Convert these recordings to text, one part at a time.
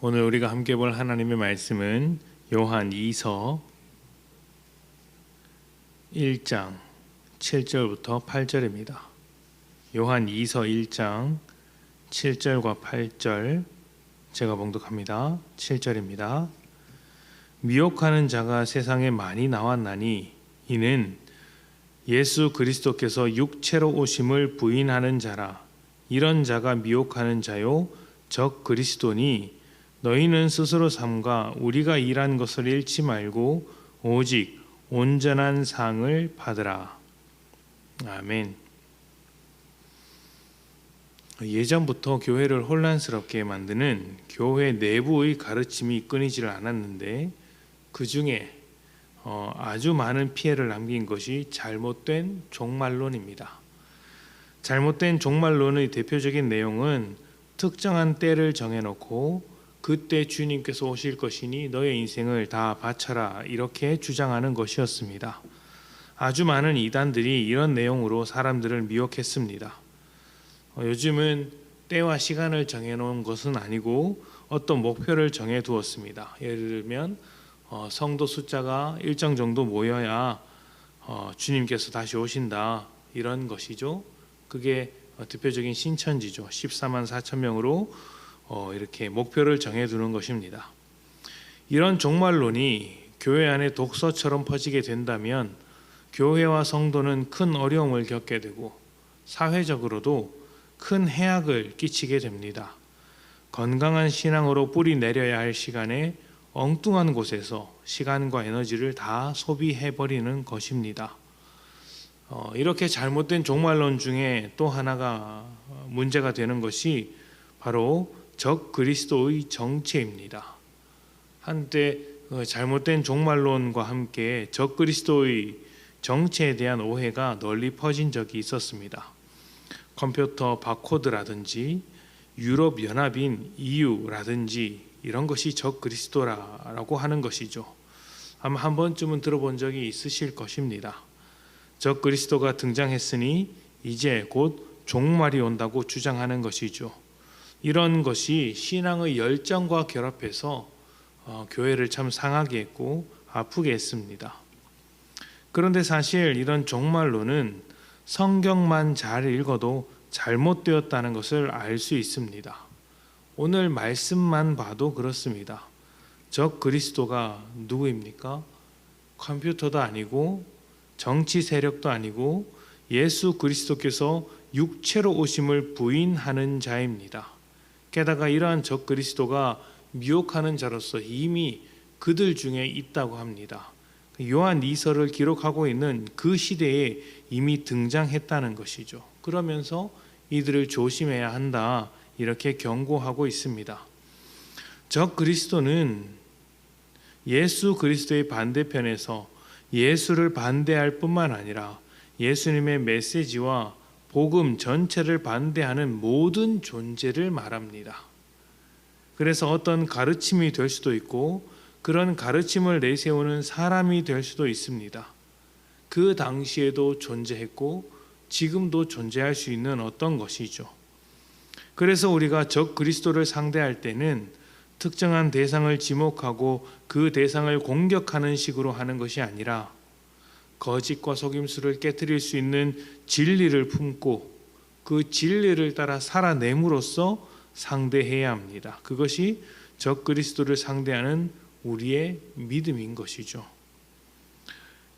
오늘 우리가 함께 볼 하나님의 말씀은 요한 2서 1장 7절부터 8절입니다. 요한 2서 1장 7절과 8절 제가 봉독합니다. 7절입니다. 미혹하는 자가 세상에 많이 나왔나니 이는 예수 그리스도께서 육체로 오심을 부인하는 자라. 이런 자가 미혹하는 자요 적 그리스도니 너희는 스스로 삼가 우리가 일한 것을 잃지 말고 오직 온전한 상을 받으라. 아멘. 예전부터 교회를 혼란스럽게 만드는 교회 내부의 가르침이 끊이지를 않았는데 그 중에 아주 많은 피해를 남긴 것이 잘못된 종말론입니다. 잘못된 종말론의 대표적인 내용은 특정한 때를 정해놓고 그때 주님께서 오실 것이니 너의 인생을 다 바쳐라 이렇게 주장하는 것이었습니다. 아주 많은 이단들이 이런 내용으로 사람들을 미혹했습니다. 요즘은 때와 시간을 정해놓은 것은 아니고 어떤 목표를 정해두었습니다. 예를 들면 성도 숫자가 일정 정도 모여야 주님께서 다시 오신다 이런 것이죠. 그게 대표적인 신천지죠. 14만 4천 명으로 이렇게 목표를 정해두는 것입니다. 이런 종말론이 교회 안에 독서처럼 퍼지게 된다면 교회와 성도는 큰 어려움을 겪게 되고 사회적으로도 큰 해악을 끼치게 됩니다. 건강한 신앙으로 뿌리 내려야 할 시간에 엉뚱한 곳에서 시간과 에너지를 다 소비해버리는 것입니다. 이렇게 잘못된 종말론 중에 또 하나가 문제가 되는 것이 바로 적 그리스도의 정체입니다. 한때 잘못된 종말론과 함께 적 그리스도의 정체에 대한 오해가 널리 퍼진 적이 있었습니다. 컴퓨터 바코드라든지 유럽 연합인 EU라든지 이런 것이 적 그리스도라고 하는 것이죠. 아마 한 번쯤은 들어본 적이 있으실 것입니다. 적 그리스도가 등장했으니 이제 곧 종말이 온다고 주장하는 것이죠. 이런 것이 신앙의 열정과 결합해서 교회를 참 상하게 했고 아프게 했습니다. 그런데 사실 이런 종말론은 성경만 잘 읽어도 잘못되었다는 것을 알 수 있습니다. 오늘 말씀만 봐도 그렇습니다. 적 그리스도가 누구입니까? 컴퓨터도 아니고 정치 세력도 아니고 예수 그리스도께서 육체로 오심을 부인하는 자입니다. 게다가 이러한 적 그리스도가 미혹하는 자로서 이미 그들 중에 있다고 합니다. 요한 2서를 기록하고 있는 그 시대에 이미 등장했다는 것이죠. 그러면서 이들을 조심해야 한다 이렇게 경고하고 있습니다. 적 그리스도는 예수 그리스도의 반대편에서 예수를 반대할 뿐만 아니라 예수님의 메시지와 복음 전체를 반대하는 모든 존재를 말합니다. 그래서 어떤 가르침이 될 수도 있고 그런 가르침을 내세우는 사람이 될 수도 있습니다. 그 당시에도 존재했고 지금도 존재할 수 있는 어떤 것이죠. 그래서 우리가 적 그리스도를 상대할 때는 특정한 대상을 지목하고 그 대상을 공격하는 식으로 하는 것이 아니라 거짓과 속임수를 깨트릴 수 있는 진리를 품고 그 진리를 따라 살아냄으로써 상대해야 합니다. 그것이 적 그리스도를 상대하는 우리의 믿음인 것이죠.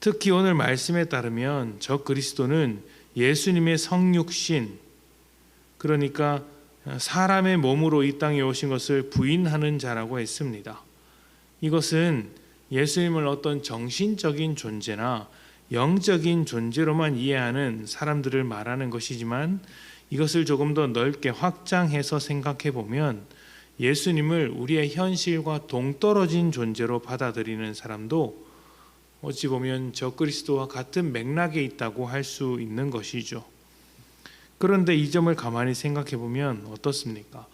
특히 오늘 말씀에 따르면 적 그리스도는 예수님의 성육신, 그러니까 사람의 몸으로 이 땅에 오신 것을 부인하는 자라고 했습니다. 이것은 예수님을 어떤 정신적인 존재나 영적인 존재로만 이해하는 사람들을 말하는 것이지만 이것을 조금 더 넓게 확장해서 생각해 보면 예수님을 우리의 현실과 동떨어진 존재로 받아들이는 사람도 어찌 보면 적 그리스도와 같은 맥락에 있다고 할 수 있는 것이죠. 그런데 이 점을 가만히 생각해 보면 어떻습니까?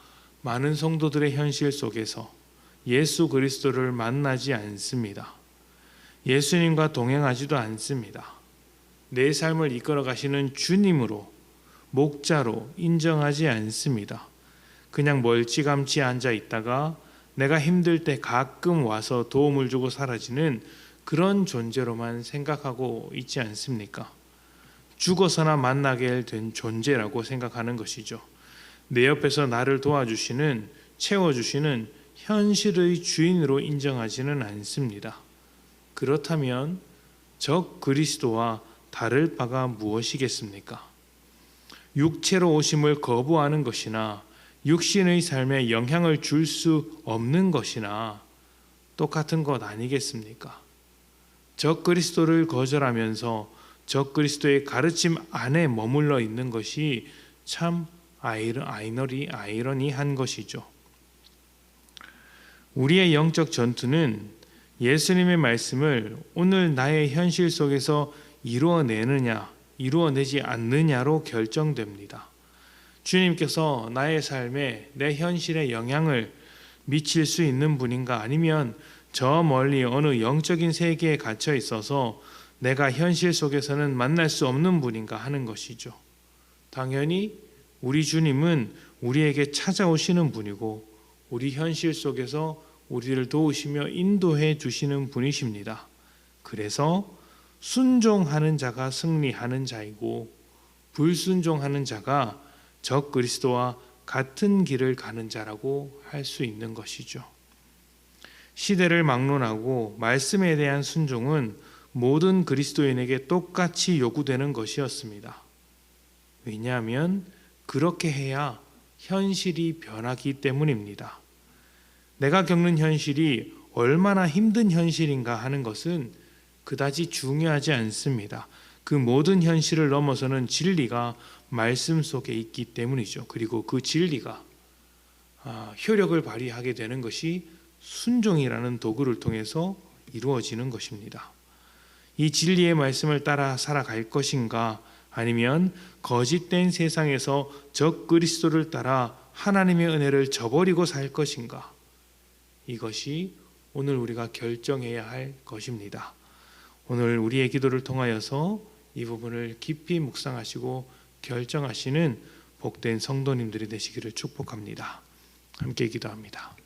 많은 성도들의 현실 속에서 예수 그리스도를 만나지 않습니다. 예수님과 동행하지도 않습니다. 내 삶을 이끌어 가시는 주님으로 목자로 인정하지 않습니다. 그냥 멀찌감치 앉아 있다가 내가 힘들 때 가끔 와서 도움을 주고 사라지는 그런 존재로만 생각하고 있지 않습니까? 죽어서나 만나게 된 존재라고 생각하는 것이죠. 내 옆에서 나를 도와주시는, 채워주시는 현실의 주인으로 인정하지는 않습니다. 그렇다면 적 그리스도와 다를 바가 무엇이겠습니까? 육체로 오심을 거부하는 것이나 육신의 삶에 영향을 줄 수 없는 것이나 똑같은 것 아니겠습니까? 적 그리스도를 거절하면서 적 그리스도의 가르침 안에 머물러 있는 것이 참 아이러니한 것이죠. 우리의 영적 전투는 예수님의 말씀을 오늘 나의 현실 속에서 이루어내느냐, 이루어내지 않느냐로 결정됩니다. 주님께서 나의 삶에, 내 현실에 영향을 미칠 수 있는 분인가, 아니면 저 멀리 어느 영적인 세계에 갇혀 있어서 내가 현실 속에서는 만날 수 없는 분인가 하는 것이죠. 당연히 우리 주님은 우리에게 찾아오시는 분이고 우리 현실 속에서 우리를 도우시며 인도해 주시는 분이십니다. 그래서 순종하는 자가 승리하는 자이고 불순종하는 자가 적 그리스도와 같은 길을 가는 자라고 할 수 있는 것이죠. 시대를 막론하고 말씀에 대한 순종은 모든 그리스도인에게 똑같이 요구되는 것이었습니다. 왜냐하면 그렇게 해야 현실이 변하기 때문입니다. 내가 겪는 현실이 얼마나 힘든 현실인가 하는 것은 그다지 중요하지 않습니다. 그 모든 현실을 넘어서는 진리가 말씀 속에 있기 때문이죠. 그리고 그 진리가 효력을 발휘하게 되는 것이 순종이라는 도구를 통해서 이루어지는 것입니다. 이 진리의 말씀을 따라 살아갈 것인가, 아니면 거짓된 세상에서 적 그리스도를 따라 하나님의 은혜를 저버리고 살 것인가, 이것이 오늘 우리가 결정해야 할 것입니다. 오늘 우리의 기도를 통하여서 이 부분을 깊이 묵상하시고 결정하시는 복된 성도님들이 되시기를 축복합니다. 함께 기도합니다.